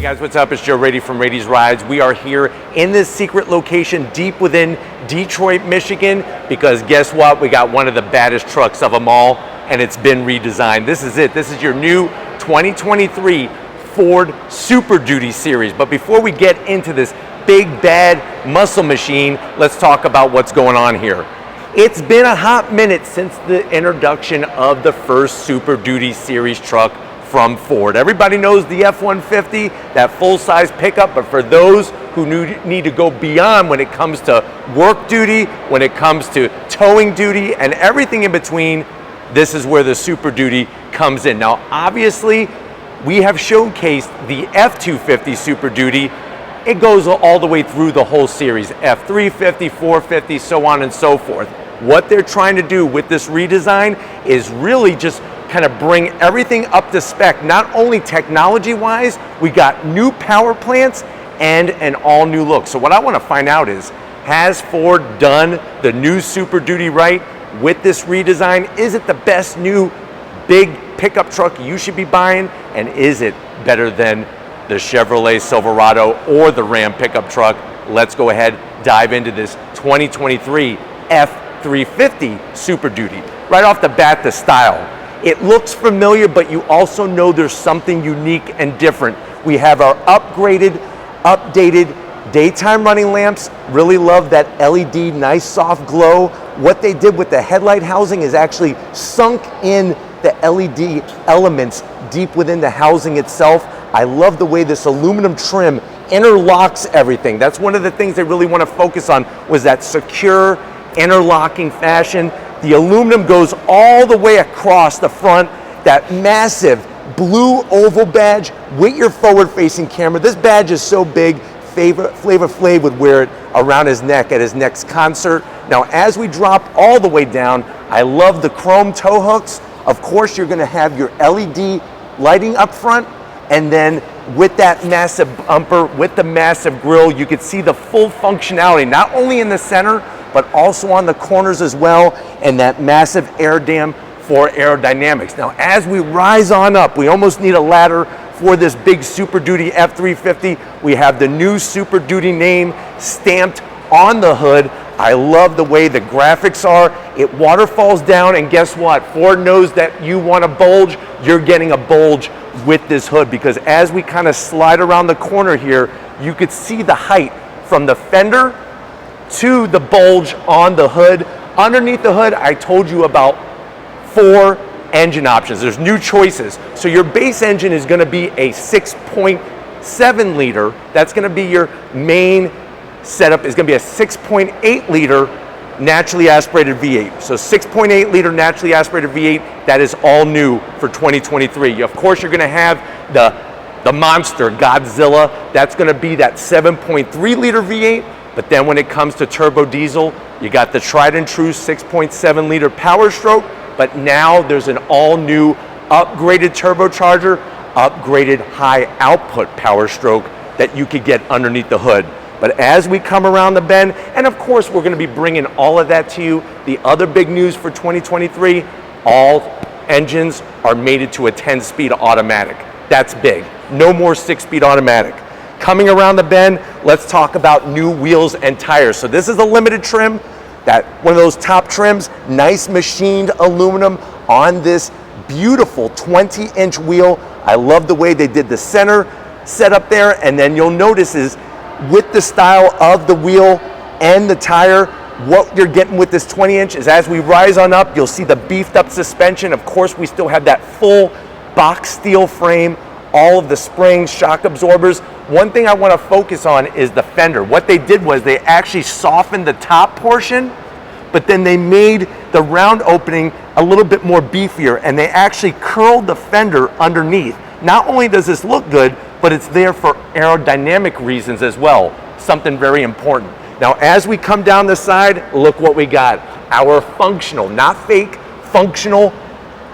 Hey guys, what's up? It's Joe Raiti from Raiti's Rides. We are here in this secret location deep within Detroit, Michigan, because guess what? We got one of the baddest trucks of them all, and it's been redesigned. This is it. This is your new 2023 Ford Super Duty series. But before we get into this big bad muscle machine, let's talk about what's going on here. It's been a hot minute since the introduction of the first Super Duty series truck from Ford. Everybody knows the F-150, that full-size pickup, but for those who need to go beyond when it comes to work duty, when it comes to towing duty, and everything in between, this is where the Super Duty comes in. Now, obviously, we have showcased the F-250 Super Duty. It goes all the way through the whole series, F-350, 450, so on and so forth. What they're trying to do with this redesign is really just kind of bring everything up to spec. Not only technology-wise, we got new power plants and an all-new look. So what I want to find out is, has Ford done the new Super Duty right with this redesign? Is it the best new big pickup truck you should be buying? And is it better than the Chevrolet Silverado or the Ram pickup truck? Let's go ahead, dive into this 2023 F-350 Super Duty. Right off the bat, the style. It looks familiar, but you also know there's something unique and different. We have our upgraded, updated daytime running lamps. Really love that LED, nice soft glow. What they did with the headlight housing is actually sunk in the LED elements deep within the housing itself. I love the way this aluminum trim interlocks everything. That's one of the things they really want to focus on, was that secure interlocking fashion. The aluminum goes all the way across the front, that massive blue oval badge with your forward-facing camera. This badge is so big, Flavor Flav would wear it around his neck at his next concert. Now, as we drop all the way down, I love the chrome tow hooks. Of course, you're gonna have your LED lighting up front, and then with that massive bumper, with the massive grille, you could see the full functionality, not only in the center, but also on the corners as well, and that massive air dam for aerodynamics. Now, as we rise on up, we almost need a ladder for this big Super Duty F-350. We have the new Super Duty name stamped on the hood. I love the way the graphics are. It waterfalls down, and guess what? Ford knows that you want a bulge, you're getting a bulge with this hood, because as we kind of slide around the corner here, you could see the height from the fender to the bulge on the hood. Underneath the hood, I told you about 4 engine options. There's new choices. So your base engine is gonna be a 6.7 liter. That's gonna be your main setup. Is gonna be a 6.8 liter naturally aspirated V8. So 6.8 liter naturally aspirated V8, that is all new for 2023. Of course, you're gonna have the monster Godzilla. That's gonna be that 7.3 liter V8. But then when it comes to turbo diesel, you got the tried and true 6.7 liter Power Stroke, but now there's an all new upgraded turbocharger, upgraded high output Power Stroke that you could get underneath the hood. But as we come around the bend, and of course we're gonna be bringing all of that to you, the other big news for 2023, all engines are mated to a 10-speed automatic. That's big. No more 6-speed automatic. Coming around the bend, let's talk about new wheels and tires. So this is a limited trim, that one of those top trims, nice machined aluminum on this beautiful 20-inch wheel. I love the way they did the center setup there, and then you'll notice is with the style of the wheel and the tire, what you're getting with this 20-inch is, as we rise on up, you'll see the beefed up suspension. Of course, we still have that full box steel frame, all of the springs, shock absorbers. One thing I want to focus on is the fender. What they did was they actually softened the top portion, but then they made the round opening a little bit more beefier, and they actually curled the fender underneath. Not only does this look good, but it's there for aerodynamic reasons as well, something very important. Now, as we come down the side, look what we got. Our functional, not fake, functional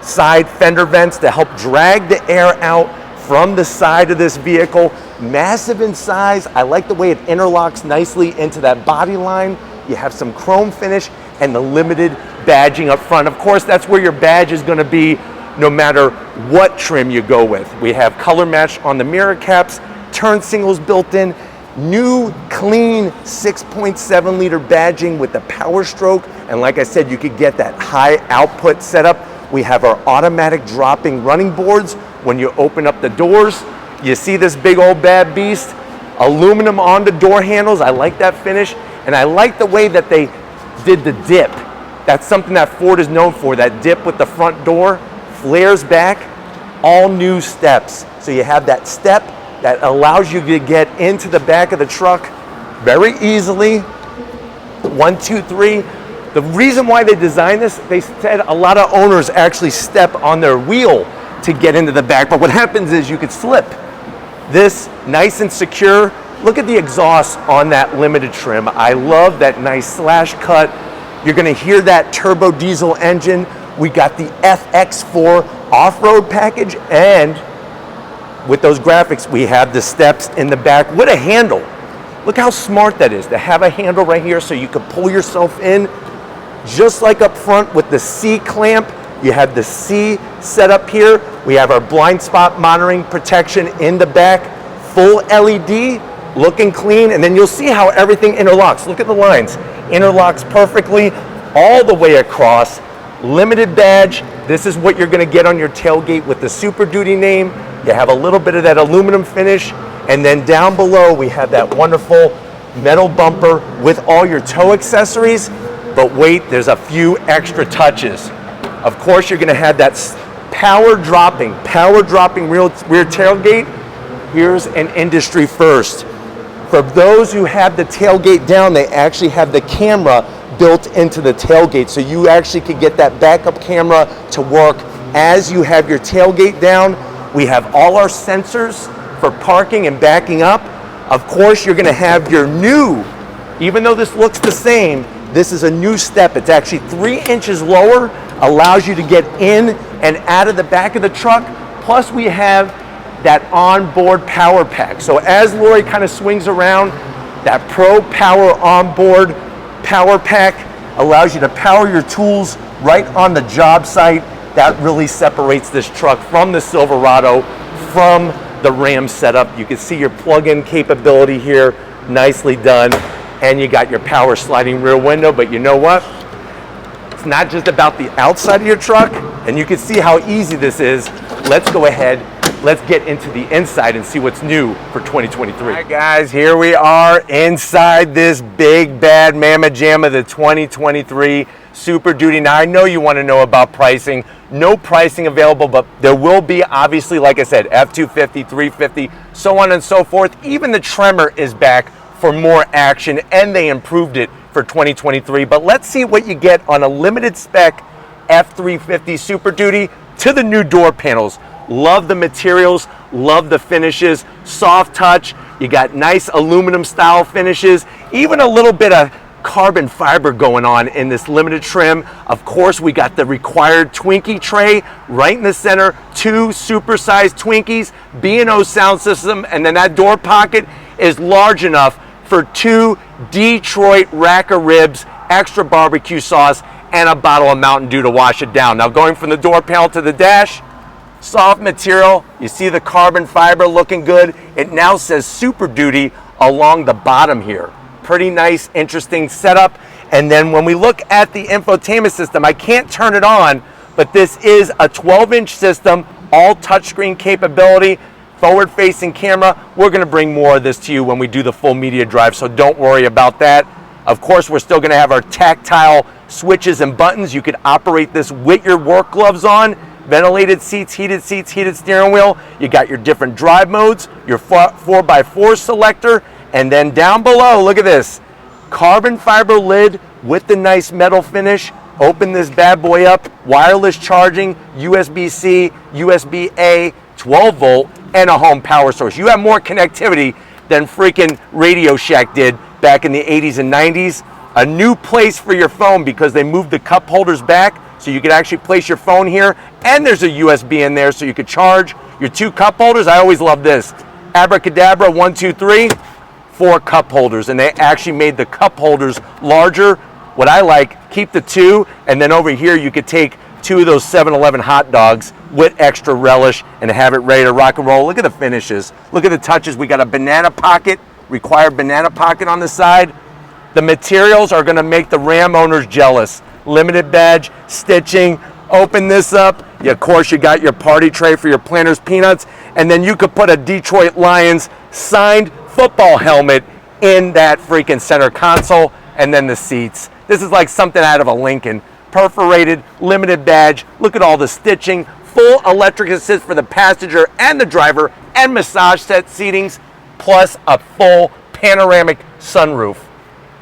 side fender vents to help drag the air out from the side of this vehicle. Massive in size. I like the way it interlocks nicely into that body line. You have some chrome finish and the limited badging up front. Of course, that's where your badge is going to be no matter what trim you go with. We have color match on the mirror caps, turn signals built in, new clean 6.7 liter badging with the Power Stroke. And like I said, you could get that high output setup. We have our automatic dropping running boards. When you open up the doors, you see this big old bad beast. Aluminum on the door handles. I like that finish. And I like the way that they did the dip. That's something that Ford is known for, that dip with the front door, flares back, all new steps. So you have that step that allows you to get into the back of the truck very easily. 1, 2, 3. The reason why they designed this, they said a lot of owners actually step on their wheel to get into the back, but what happens is you could slip. This nice and secure. Look at the exhaust on that limited trim. I love that nice slash cut. You're gonna hear that turbo diesel engine. We got the FX4 off-road package, and with those graphics, we have the steps in the back with a handle. Look how smart that is, to have a handle right here so you can pull yourself in. Just like up front with the C clamp, you have the C set up here. We have our blind spot monitoring protection in the back, full LED, looking clean, and then you'll see how everything interlocks. Look at the lines, interlocks perfectly all the way across. Limited badge. This is what you're gonna get on your tailgate with the Super Duty name. You have a little bit of that aluminum finish, and then down below we have that wonderful metal bumper with all your tow accessories. But wait, there's a few extra touches. Of course, you're gonna have that power dropping rear tailgate. Here's an industry first. For those who have the tailgate down, they actually have the camera built into the tailgate. So you actually could get that backup camera to work as you have your tailgate down. We have all our sensors for parking and backing up. Of course, you're gonna have your new, even though this looks the same, this is a new step. It's actually 3 inches lower, allows you to get in and out of the back of the truck. Plus we have that onboard power pack. So as Lori kind of swings around, that Pro Power onboard power pack allows you to power your tools right on the job site. That really separates this truck from the Silverado, from the Ram setup. You can see your plug-in capability here, nicely done. And you got your power sliding rear window, but you know what? It's not just about the outside of your truck, and you can see how easy this is. Let's go ahead, let's get into the inside and see what's new for 2023. All right, guys, here we are inside this big bad mamma jamma, the 2023 Super Duty. Now, I know you want to know about pricing. No pricing available, but there will be, obviously, like I said, F250, 350, so on and so forth. Even the Tremor is back for more action, and they improved it for 2023. But let's see what you get on a limited spec F350 Super Duty to the new door panels. Love the materials, love the finishes, soft touch. You got nice aluminum style finishes, even a little bit of carbon fiber going on in this limited trim. Of course, we got the required Twinkie tray right in the center, 2 supersized Twinkies, B&O sound system, and then that door pocket is large enough for 2 Detroit rack of ribs, extra barbecue sauce, and a bottle of Mountain Dew to wash it down. Now, going from the door panel to the dash, soft material. You see the carbon fiber looking good. It now says Super Duty along the bottom here. Pretty nice, interesting setup. And then when we look at the infotainment system, I can't turn it on, but this is a 12-inch system, all touchscreen capability, forward-facing camera. We're gonna bring more of this to you when we do the full media drive, so don't worry about that. Of course, we're still gonna have our tactile switches and buttons. You could operate this with your work gloves on. Ventilated seats, heated steering wheel. You got your different drive modes, your 4x4 selector, and then down below, look at this. Carbon fiber lid with the nice metal finish. Open this bad boy up, wireless charging, USB-C, USB-A, 12 volt, and a home power source. You have more connectivity than freaking Radio Shack did back in the 80s and 90s. A new place for your phone because they moved the cup holders back so you could actually place your phone here, and there's a USB in there so you could charge your 2 cup holders. I always love this. Abracadabra, 1, 2, 3, 4 cup holders, and they actually made the cup holders larger. What I like, keep the 2, and then over here you could take 2 of those 7-Eleven hot dogs with extra relish and have it ready to rock and roll. Look at the finishes. Look at the touches. We got a banana pocket, required banana pocket on the side. The materials are gonna make the Ram owners jealous. Limited badge, stitching. Open this up. Of course, you got your party tray for your Planters peanuts, and then you could put a Detroit Lions signed football helmet in that freaking center console, and then the seats. This is like something out of a Lincoln. Perforated, limited badge. Look at all the stitching. Full electric assist for the passenger and the driver, and massage set seatings, plus a full panoramic sunroof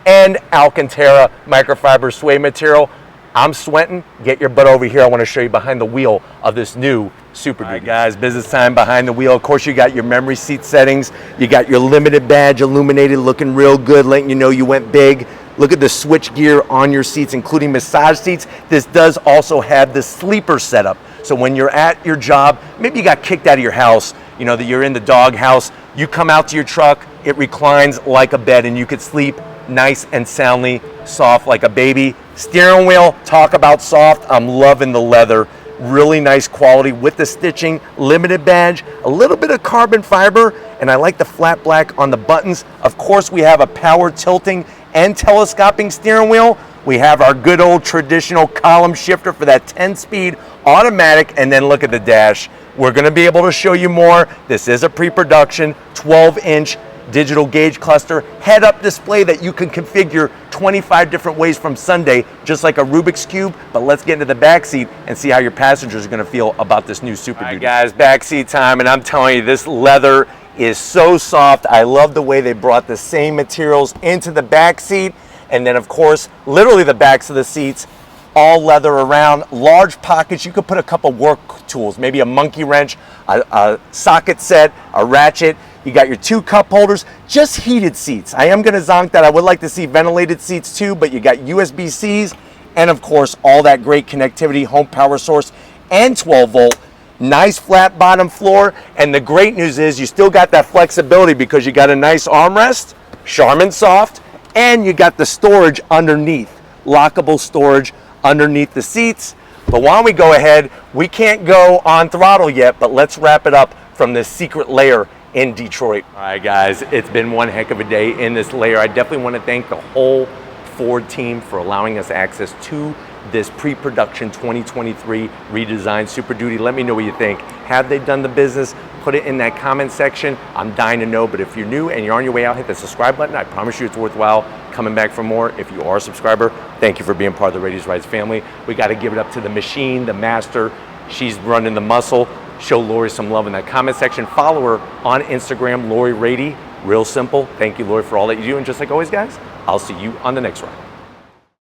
and Alcantara microfiber suede material. I'm sweating. Get your butt over here. I want to show you behind the wheel of this new Super Duty. All right, guys, business time behind the wheel. Of course, you got your memory seat settings. You got your limited badge illuminated, looking real good, letting you know you went big. Look at the switch gear on your seats, including massage seats. This does also have the sleeper setup. So when you're at your job, maybe you got kicked out of your house, you know, that you're in the dog house, you come out to your truck, it reclines like a bed, and you could sleep nice and soundly, soft like a baby. Steering wheel, talk about soft. I'm loving the leather. Really nice quality with the stitching, limited badge, a little bit of carbon fiber, and I like the flat black on the buttons. Of course, we have a power tilting and telescoping steering wheel. We have our good old traditional column shifter for that 10-speed automatic, and then look at the dash. We're gonna be able to show you more. This is a pre-production 12-inch digital gauge cluster head-up display that you can configure 25 different ways from Sunday, just like a Rubik's Cube. But let's get into the back seat and see how your passengers are gonna feel about this new Super Duty. All right, guys, back seat time, and I'm telling you, this leather is so soft. I love the way they brought the same materials into the back seat, and then of course, literally the backs of the seats, all leather around, large pockets. You could put a couple work tools, maybe a monkey wrench, a socket set, a ratchet. You got your 2 cup holders, just heated seats. I am gonna zonk that. I would like to see ventilated seats too, but you got USB-Cs, and of course, all that great connectivity, home power source, and 12 volt. Nice flat bottom floor, and the great news is you still got that flexibility because you got a nice armrest, Charmin soft, and you got the storage underneath, lockable storage underneath the seats. But why don't we go ahead, we can't go on throttle yet, but let's wrap it up from this secret layer in Detroit. All right, guys, it's been one heck of a day in this layer. I definitely want to thank the whole Ford team for allowing us access to this pre-production 2023 redesigned Super Duty. Let me know what you think. Have they done the business? Put it in that comment section. I'm dying to know, but if you're new and you're on your way out, hit the subscribe button. I promise you it's worthwhile coming back for more. If you are a subscriber, thank you for being part of the Raity's Rides family. We got to give it up to the machine, the master. She's running the muscle. Show Lori some love in that comment section. Follow her on Instagram, Lori Raiti. Real simple. Thank you, Lori, for all that you do. And just like always, guys, I'll see you on the next ride.